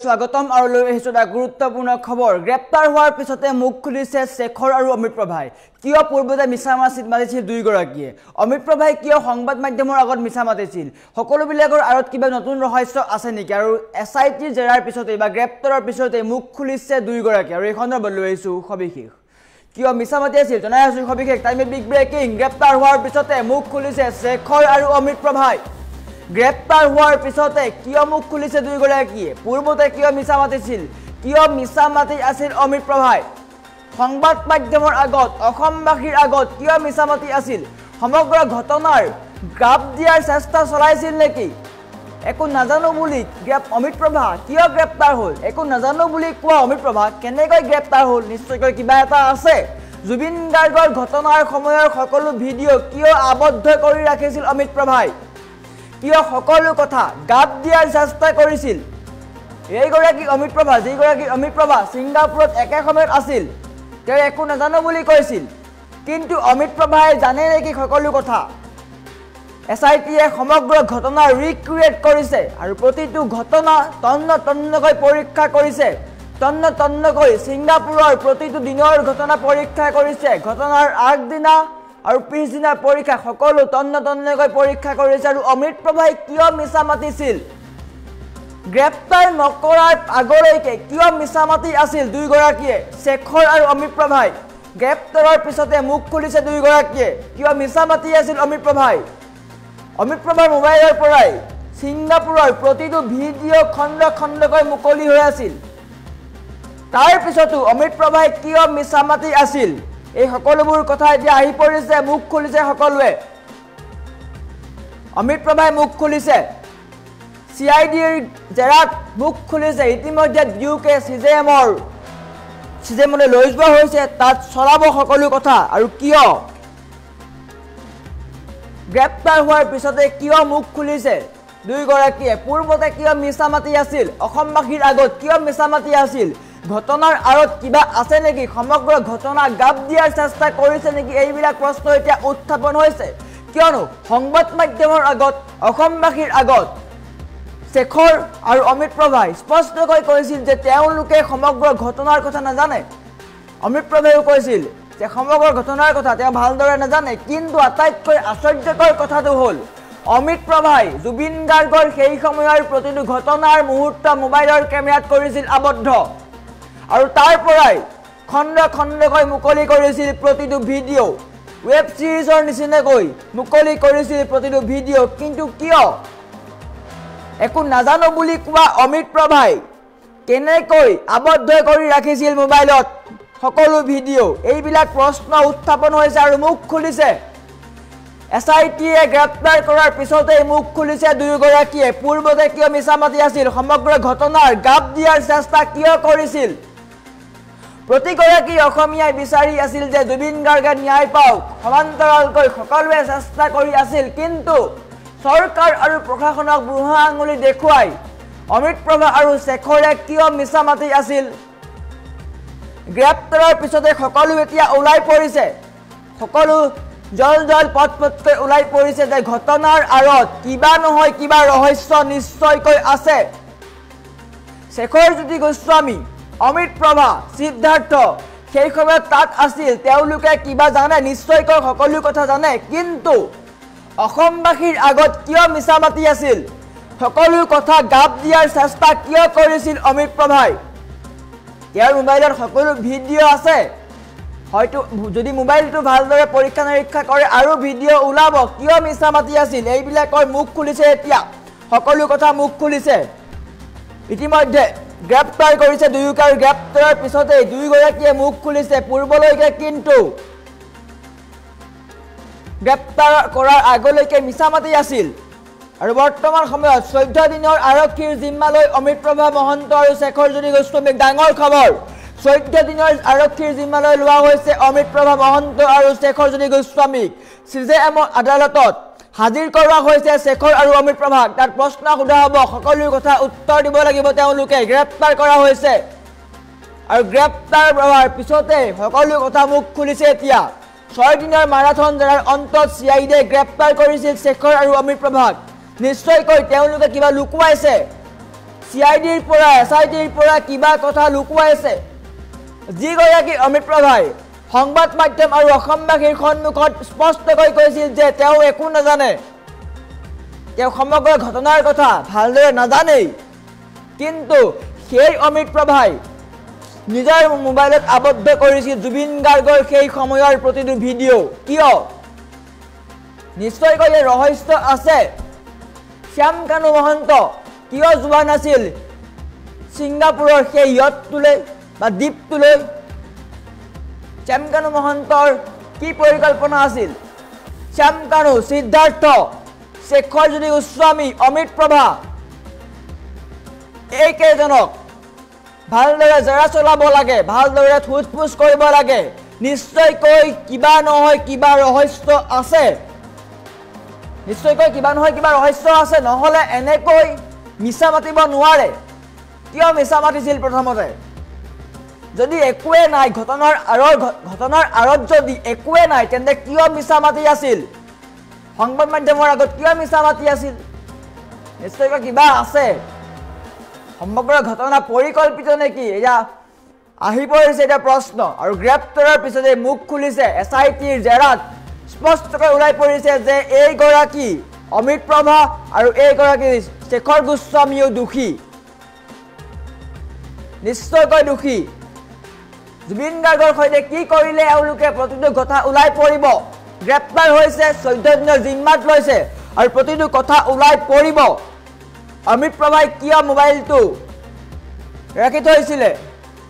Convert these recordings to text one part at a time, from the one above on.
স্বাগতম আৰু লৈ আহিছো এটা গুৰুত্বপূৰ্ণ খবৰ গ্ৰেপ্তাৰ হোৱাৰ পিছতে মুখ খুলিছে শেখৰ আৰু অমিত প্ৰভাই কিয় পূৰ্বতে মিছা মাতিছিল দুইগৰাকীয়ে অমিত প্ৰভাই কিয় সংবাদ মাধ্যমৰ আগত মিছা মাতিছিল সকলোবিলাকৰ আৰত কিবা নতুন ৰহস্য আছে নেকি আৰু এসআইটিৰ জেৰাৰ পিছতে বা গ্ৰেপ্তাৰৰ পিছতে মুখ খুলিছে দুইগৰাকী আৰু এই খণ্ডত লৈ আহিছো সবিশেষ কিয় মিছা মাতি আছিল জনাই আছো সবিশেষ টাইমে বিগ ব্ৰেকিং গ্ৰেপ্তাৰ হোৱাৰ পিছতে মুখ খুলিছে শেখৰ আৰু অমিত প্ৰভাই গ্ৰেপ্তাৰ হোৱাৰ পিছতে কিয় মুখ খুলিছে দুইগৰাকীয়ে পূৰ্বতে কিয় মিছা মাতিছিল কিয় মিছা মাতি আছিল অমিত প্ৰভাই সংবাদ মাধ্যমৰ আগত অসমবাসীৰ আগত কিয় মিছা মাতি আছিল সমগ্ৰ ঘটনাৰ গ্ৰাফ দিয়াৰ চেষ্টা চলাইছিল নেকি একো নাজানো বুলি অমিত প্ৰভা কিয় গ্ৰেপ্তাৰ হ'ল একো নাজানো বুলি কোৱা অমিত প্ৰভা কেনেকৈ গ্ৰেপ্তাৰ হ'ল নিশ্চয়কৈ কিবা এটা আছে জুবিন গাৰ্গৰ ঘটনাৰ সময়ৰ সকলো ভিডিঅ' কিয় আবদ্ধ কৰি ৰাখিছিল অমিত প্ৰভাই কিয় সকলো কথা গাপ দিয়াৰ চেষ্টা কৰিছিল এইগৰাকী অমিত প্ৰভা যিগৰাকী অমিত প্ৰভা সিংগাপুৰত একে সময়ত আছিল তেওঁ একো নাজানো বুলি কৈছিল কিন্তু অমিত প্ৰভাই জানে নেকি সকলো কথা এসআইটিয়ে সমগ্ৰ ঘটনা ৰিক্ৰিয়েট কৰিছে আৰু প্ৰতিটো ঘটনা তন্নকৈ পৰীক্ষা কৰিছে তন্নকৈ সিংগাপুৰৰ প্ৰতিটো দিনৰ ঘটনা পৰীক্ষা কৰিছে ঘটনাৰ আগদিনা আৰু পিছদিনা পৰীক্ষা সকলো তন্নকৈ পৰীক্ষা কৰিছে আৰু অমিত প্ৰভাই কিয় মিছা মাতিছিল গ্ৰেপ্তাৰ নকৰাৰ আগলৈকে কিয় মিছা মাতি আছিল দুইগৰাকীয়ে শেখৰ আৰু অমিত প্ৰভাই গ্ৰেপ্তাৰৰ পিছতে মুখ খুলিছে দুইগৰাকীয়ে কিয় মিছা মাতি আছিল অমিত প্ৰভাই অমিত প্ৰভাৰ মোবাইলৰ পৰাই সিংগাপুৰৰ প্ৰতিটো ভিডিঅ' খণ্ডকৈ মুকলি হৈ আছিল তাৰ পিছতো অমিত প্ৰভাই কিয় মিছা মাতি আছিল এই সকলোবোৰ কথা এতিয়া আহি পৰিছে মুখ খুলিছে সকলোৱে অমিত প্ৰভাই মুখ খুলিছে সিআইডিৰ জেৰাত মুখ খুলিছে ইতিমধ্যে ডিউকে সিজেমলৈ লৈ যোৱা হৈছে তাত চলাব সকলো কথা আৰু কিয় গ্ৰেপ্তাৰ হোৱাৰ পিছতে কিয় মুখ খুলিছে দুইগৰাকীয়ে পূৰ্বতে কিয় মিছা মাতি আছিল অসমবাসীৰ আগত কিয় মিছা মাতি আছিল ঘটনাৰ আৰত কিবা আছে নেকি সমগ্ৰ ঘটনা গাপ দিয়াৰ চেষ্টা কৰিছে নেকি এইবিলাক প্ৰশ্ন এতিয়া উত্থাপন হৈছে কিয়নো সংবাদ মাধ্যমৰ আগত অসমবাসীৰ আগত শেখৰ আৰু অমিত প্ৰভাই স্পষ্টকৈ কৈছিল যে তেওঁলোকে সমগ্ৰ ঘটনাৰ কথা নাজানে অমিত প্ৰভাইও কৈছিল যে সমগ্ৰ ঘটনাৰ কথা তেওঁ ভালদৰে নাজানে কিন্তু আটাইতকৈ আশ্চৰ্যকৰ কথাটো হ'ল অমিত প্ৰভাই জুবিন গাৰ্গৰ সেই সময়ৰ প্ৰতিটো ঘটনাৰ মুহূৰ্ত মোবাইলৰ কেমেৰাত কৰিছিল আবদ্ধ আৰু তাৰ পৰাই খণ্ডকৈ মুকলি কৰিছিল প্ৰতিটো ভিডিঅ' ৱেব সিৰিজৰ নিচিনাকৈ মুকলি কৰিছিল প্ৰতিটো ভিডিঅ' কিন্তু কিয় একো নাজানো বুলি কোৱা অমিত প্ৰভাই কেনেকৈ আবদ্ধ কৰি ৰাখিছিল মোবাইলত সকলো ভিডিঅ' এইবিলাক প্ৰশ্ন উত্থাপন হৈছে আৰু মুখ খুলিছে এসআইটিয়ে গ্ৰেপ্তাৰ কৰাৰ পিছতে মুখ খুলিছে দুইগৰাকীয়ে পূৰ্বতে কিয় মিছা মাতি আছিল সমগ্ৰ ঘটনাৰ গাপ দিয়াৰ চেষ্টা কিয় কৰিছিল প্ৰতিগৰাকী অসমীয়াই বিচাৰি আছিল যে জুবিন গাৰ্গে ন্যায় পাওক সমান্তৰালকৈ সকলোৱে চেষ্টা কৰি আছিল কিন্তু চৰকাৰ আৰু প্ৰশাসনক বুঢ়া আঙুলি দেখুৱাই অমিত প্ৰভা আৰু শেখৰে কিয় মিছা মাতি আছিল গ্ৰেপ্তাৰৰ পিছতে সকলো এতিয়া ওলাই পৰিছে সকলো জল পটকৈ ওলাই পৰিছে যে ঘটনাৰ আৰত কিবা নহয় কিবা ৰহস্য নিশ্চয়কৈ আছে শেখৰ জ্যোতি গোস্বামী অমিত প্ৰভা সিদ্ধাৰ্থ সেই সময়ত তাত আছিল তেওঁলোকে কিবা জানে নিশ্চয়কৈ সকলো কথা জানে কিন্তু অসমবাসীৰ আগত কিয় মিছা মাতি আছিল সকলো কথা গাপ দিয়াৰ চেষ্টা কিয় কৰিছিল অমিত প্ৰভাই ইয়াৰ মোবাইলৰ সকলো ভিডিঅ' আছে হয়তো যদি মোবাইলটো ভালদৰে পৰীক্ষা নিৰীক্ষা কৰে আৰু ভিডিঅ' ওলাব কিয় মিছা মাতি আছিল এইবিলাকৰ মুখ খুলিছে এতিয়া সকলো কথা মুখ খুলিছে ইতিমধ্যে গ্ৰেপ্তাৰ কৰিছে দুয়োকাৰ গ্ৰেপ্তাৰৰ পিছতে দুইগৰাকীয়ে মুখ খুলিছে পূৰ্বলৈকে কিন্তু গ্ৰেপ্তাৰ কৰাৰ আগলৈকে মিছা মাতি আছিল আৰু বৰ্তমান সময়ত 14 দিনৰ আৰক্ষীৰ জিম্মালৈ অমিত প্ৰভা মহন্ত আৰু শেখৰ জ্যোতি গোস্বামীক ডাঙৰ খবৰ 14 দিনৰ আৰক্ষীৰ জিম্মালৈ লোৱা হৈছে অমিত প্ৰভা মহন্ত আৰু শেখৰ জ্যোতি গোস্বামীক সিজেএম আদালতত হাজিৰ কৰা হৈছে শেখৰ আৰু অমিত প্ৰভাক তাত প্ৰশ্ন সোধা হ'ব সকলো কথা উত্তৰ দিব লাগিব তেওঁলোকে গ্ৰেপ্তাৰ কৰা হৈছে আৰু গ্ৰেপ্তাৰ হোৱাৰ পিছতে সকলো কথা মুখ খুলিছে এতিয়া 6 দিনৰ মাৰাথন জেৰাৰ অন্তত সিআইডিয়ে গ্ৰেপ্তাৰ কৰিছিল শেখৰ আৰু অমিত প্ৰভাক নিশ্চয়কৈ তেওঁলোকে কিবা লুকুৱাইছে CIDৰ পৰা SITৰ পৰা কিবা কথা লুকুৱাইছে যিগৰাকী অমিত প্ৰভাই সংবাদ মাধ্যম আৰু অসমবাসীৰ সন্মুখত স্পষ্টকৈ কৈছিল যে তেওঁ একো নাজানে তেওঁ সমগ্ৰ ঘটনাৰ কথা ভালদৰে নাজানেই কিন্তু সেই অমিত প্ৰভাই নিজৰ মোবাইলত আবদ্ধ কৰিছিল জুবিন গাৰ্গৰ সেই সময়ৰ প্ৰতিটো ভিডিঅ' কিয় নিশ্চয়কৈ ৰহস্য আছে শ্যাম কানু মহন্ত কিয় যোৱা নাছিল ছিংগাপুৰৰ সেই ইয়টটোলৈ বা দ্বীপটোলৈ শ্যাম কানু মহন্তৰ কি পৰিকল্পনা আছিল শ্যাম কানু সিদ্ধাৰ্থ শেখৰ জ্যোতি গোস্বামী অমিত প্ৰভা এইকেইজনক ভালদৰে জেৰা চলাব লাগে ভালদৰে থুচপুচ কৰিব লাগে নিশ্চয়কৈ কিবা নহয় কিবা ৰহস্য আছে নিশ্চয়কৈ কিবা নহয় কিবা ৰহস্য আছে নহলে এনেকৈ মিছা মাতিব নোৱাৰে কিয় মিছা মাতিছিল প্ৰথমতে যদি একোৱে নাই ঘটনাৰ আৰত যদি একোৱে নাই তেন্তে কিয় মিছা মাতি আছিল সংবাদ মাধ্যমৰ আগত কিয় মিছা মাতি আছিল নিশ্চয়কৈ কিবা আছে সমগ্ৰ ঘটনা পৰিকল্পিত নেকি এয়া আহি পৰিছে এটা প্ৰশ্ন আৰু গ্ৰেপ্তাৰৰ পিছতে মুখ খুলিছে SITৰ জেৰাত স্পষ্টকৈ ওলাই পৰিছে যে এইগৰাকী অমিত প্ৰভা আৰু এইগৰাকী শেখৰ গোস্বামীও দোষী নিশ্চয়কৈ দোষী জুবিন গাৰ্গৰ সৈতে কি কৰিলে এওঁলোকে প্ৰতিটো কথা ওলাই পৰিব গ্ৰেপ্তাৰ হৈছে 14 দিনৰ জিম্মাত লৈছে আৰু প্ৰতিটো কথা ওলাই পৰিব অমিত প্ৰভাই কিয় মোবাইলটো ৰাখি থৈছিলে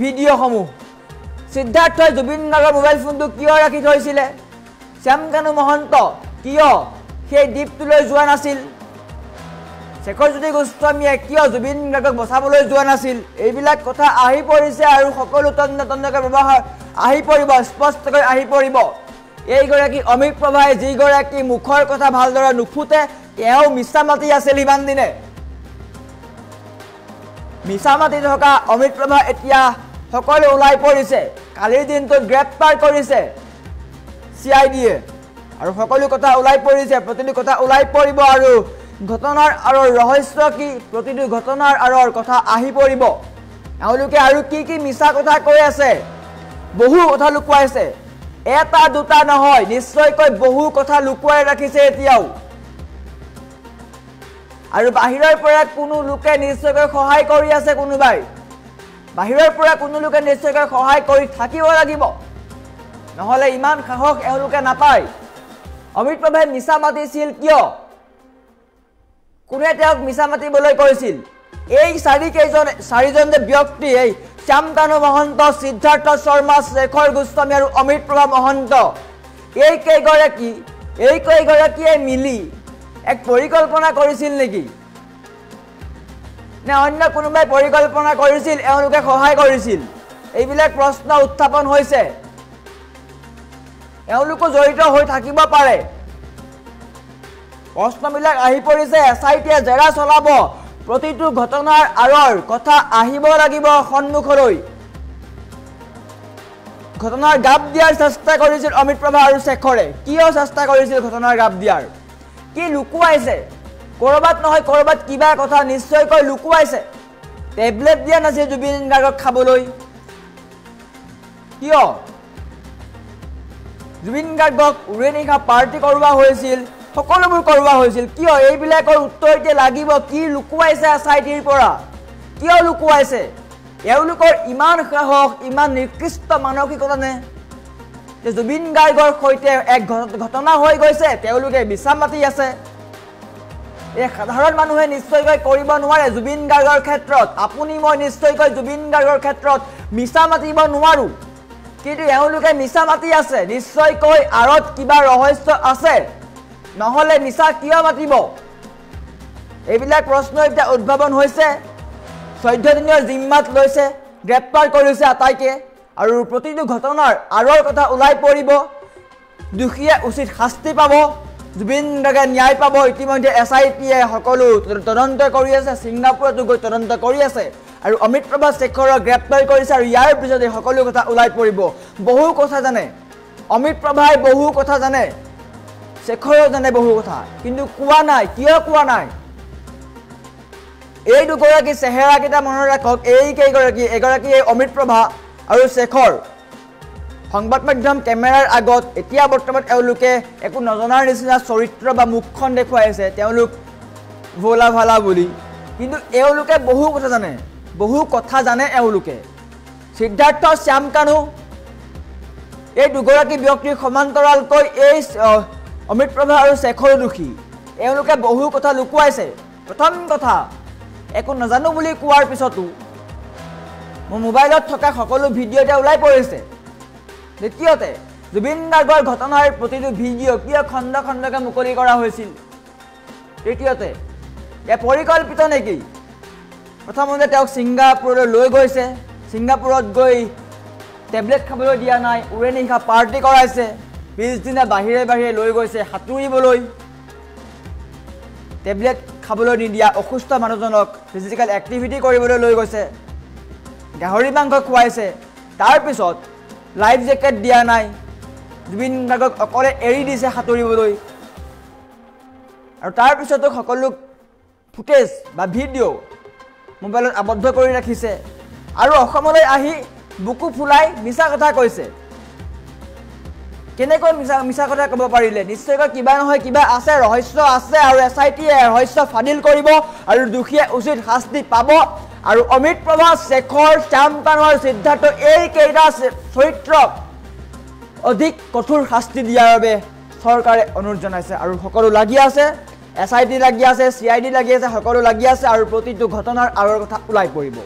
ভিডিঅ'সমূহ সিদ্ধাৰ্থই জুবিন গাৰ্গৰ মোবাইল ফোনটো কিয় ৰাখি থৈছিলে শ্যাম কানু মহন্ত কিয় সেই দ্বীপটোলৈ যোৱা নাছিল শেখৰ জ্যোতি গোস্বামীয়ে কিয় জুবিন গাৰ্গক বচাবলৈ যোৱা নাছিল এইবিলাক কথা আহি পৰিছে আৰু সকলো তন্নতন্নকৈ ব্যৱহাৰ আহি পৰিব স্পষ্টকৈ আহি পৰিব এইগৰাকী অমিত প্ৰভাই যিগৰাকী মুখৰ কথা ভালদৰে নুফুটে তেওঁ মিছা মাতি আছিল ইমান দিনে মিছা মাতি থকা অমিত প্ৰভা এতিয়া সকলো ওলাই পৰিছে কালিৰ দিনটোত গ্ৰেপ্তাৰ কৰিছে CIDয়ে আৰু সকলো কথা ওলাই পৰিছে প্ৰতিটো কথা ওলাই পৰিব আৰু ঘটনাৰ আৰৰ ৰহস্য কি প্ৰতিটো ঘটনাৰ আৰৰ কথা আহি পৰিব এওঁলোকে আৰু কি মিছা কথা কৈ আছে বহু কথা লুকুৱাইছে এটা দুটা নহয় নিশ্চয়কৈ বহু কথা লুকুৱাই ৰাখিছে এতিয়াও আৰু বাহিৰৰ পৰা কোনো লোকে নিশ্চয়কৈ সহায় কৰি আছে কোনোবাই বাহিৰৰ পৰা কোনো লোকে নিশ্চয়কৈ সহায় কৰি থাকিব লাগিব নহলে ইমান সাহস এওঁলোকে নাপায় অমিত প্ৰভাই মিছা মাতিছিল কিয় কোনে তেওঁক মিছা মাতিবলৈ কৈছিল এই চাৰিজন ব্যক্তি এই শ্যাম কানু মহন্ত সিদ্ধাৰ্থ শৰ্মা শেখৰ গোস্বামী আৰু অমিত প্ৰভা মহন্ত এই কেইগৰাকীয়ে মিলি এক পৰিকল্পনা কৰিছিল নেকি নে অন্য কোনোবাই পৰিকল্পনা কৰিছিল এওঁলোকে সহায় কৰিছিল এইবিলাক প্ৰশ্ন উত্থাপন হৈছে এওঁলোকো জড়িত হৈ থাকিব পাৰে প্ৰশ্নবিলাক আহি পৰিছে SITয়ে জেৰা চলাব প্ৰতিটো ঘটনাৰ আৰৰ কথা আহিব লাগিব সন্মুখলৈ ঘটনাৰ গাপ দিয়াৰ চেষ্টা কৰিছিল অমিত প্ৰভা আৰু শেখৰে কিয় চেষ্টা কৰিছিল ঘটনাৰ গাপ দিয়াৰ কি লুকুৱাইছে কৰবাত নহয় কৰবাত কিবা কথা নিশ্চয়কৈ লুকুৱাইছে টেবলেট দিয়া নাছিল জুবিন গাৰ্গক খাবলৈ কিয় জুবিন গাৰ্গক উৰেনিশা পাৰ্টি কৰোৱা হৈছিল সকলোবোৰ কৰোৱা হৈছিল কিয় এইবিলাকৰ উত্তৰ এতিয়া লাগিব কি লুকুৱাইছে SITৰ পৰা কিয় লুকুৱাইছে এওঁলোকৰ ইমান সাহস ইমান নিকৃষ্ট মানসিকতা নে যে জুবিন গাৰ্গৰ সৈতে এক ঘটনা হৈ গৈছে তেওঁলোকে মিছা মাতি আছে এই সাধাৰণ মানুহে নিশ্চয়কৈ কৰিব নোৱাৰে জুবিন গাৰ্গৰ ক্ষেত্ৰত আপুনি মই নিশ্চয়কৈ জুবিন গাৰ্গৰ ক্ষেত্ৰত মিছা মাতিব নোৱাৰো কিন্তু এওঁলোকে মিছা মাতি আছে নিশ্চয়কৈ আৰত কিবা ৰহস্য আছে নহলে মিছা কিয় মাতিব এইবিলাক প্ৰশ্ন এতিয়া উদ্ভাৱন হৈছে 14 দিনৰ জিম্মাত লৈছে গ্ৰেপ্তাৰ কৰিছে আটাইকে আৰু প্ৰতিটো ঘটনাৰ আৰৰ কথা ওলাই পৰিব দুখীয়া উচিত শাস্তি পাব জুবিন গাৰ্গে ন্যায় পাব ইতিমধ্যে SITয়ে সকলো তদন্ত কৰি আছে ছিংগাপুৰতো গৈ তদন্ত কৰি আছে আৰু অমিত প্ৰভা শেখৰক গ্ৰেপ্তাৰ কৰিছে আৰু ইয়াৰ পিছতে সকলো কথা ওলাই পৰিব বহু কথা জানে অমিত প্ৰভাই বহু কথা জানে শেখৰো জানে বহু কথা কিন্তু কোৱা নাই কিয় কোৱা নাই এই দুগৰাকী চেহেৰাকেইটা মনত ৰাখক। এই কেইগৰাকী, এগৰাকী অমৃত প্ৰভা আৰু শেখৰ সংবাদ মাধ্যম কেমেৰাৰ আগত এতিয়া বৰ্তমান এওঁলোকে একো নজনাৰ নিচিনা চৰিত্ৰ বা মুখখন দেখুৱাইছে তেওঁলোক ভোলা ভালা বুলি, কিন্তু এওঁলোকে বহু কথা জানে এওঁলোকে। সিদ্ধাৰ্থ শ্যাম কানু এই দুগৰাকী ব্যক্তিৰ সমান্তৰালকৈ এই অমৃত প্ৰভা আৰু শেখৰ দোষী। এওঁলোকে বহু কথা লুকুৱাইছে। প্ৰথম কথা, একো নাজানো বুলি কোৱাৰ পিছতো মোৰ মোবাইলত থকা সকলো ভিডিঅ' এতিয়া ওলাই পৰিছে। দ্বিতীয়তে, জুবিন গাৰ্গৰ ঘটনাৰ প্ৰতিটো ভিডিঅ' কিয় খণ্ড খণ্ডকৈ মুকলি কৰা হৈছিল। তৃতীয়তে, এয়া পৰিকল্পিত নেকি? প্ৰথমতে তেওঁক ছিংগাপুৰলৈ লৈ গৈছে, ছিংগাপুৰত গৈ টেবলেট খাবলৈ দিয়া নাই, উৰে নিশা পাৰ্টি কৰাইছে, পিছদিনা বাহিৰে বাহিৰে লৈ গৈছে সাঁতুৰিবলৈ, টেবলেট খাবলৈ নিদিয়া অসুস্থ মানুহজনক ফিজিকেল এক্টিভিটি কৰিবলৈ লৈ গৈছে, গাহৰি মাংস খুৱাইছে, তাৰপিছত লাইফ জেকেট দিয়া নাই, জুবিন গাৰ্গক অকলে এৰি দিছে সাঁতুৰিবলৈ, আৰু তাৰপিছতো সকলো ফুটেজ বা ভিডিঅ' মোবাইলত আবদ্ধ কৰি ৰাখিছে, আৰু অসমলৈ আহি বুকু ফুলাই মিছা কথা কৈছে। কেনেকৈ মিছা কথা ক'ব পাৰিলে? নিশ্চয়কৈ কিবা নহয় কিবা আছে, ৰহস্য আছে, আৰু SITয়ে ৰহস্য ফাদিল কৰিব আৰু দোষীয়ে উচিত শাস্তি পাব। আৰু অমৃত প্ৰভা, শেখৰ, শ্যাম কানু আৰু সিদ্ধাৰ্থ এইকেইটা চৰিত্ৰক অধিক কঠোৰ শাস্তি দিয়াৰ বাবে চৰকাৰে অনুৰোধ জনাইছে। আৰু সকলো লাগি আছে, SIT লাগি আছে, CID লাগি আছে, সকলো লাগি আছে, আৰু প্ৰতিটো ঘটনাৰ আঁৰৰ কথা ওলাই পৰিব।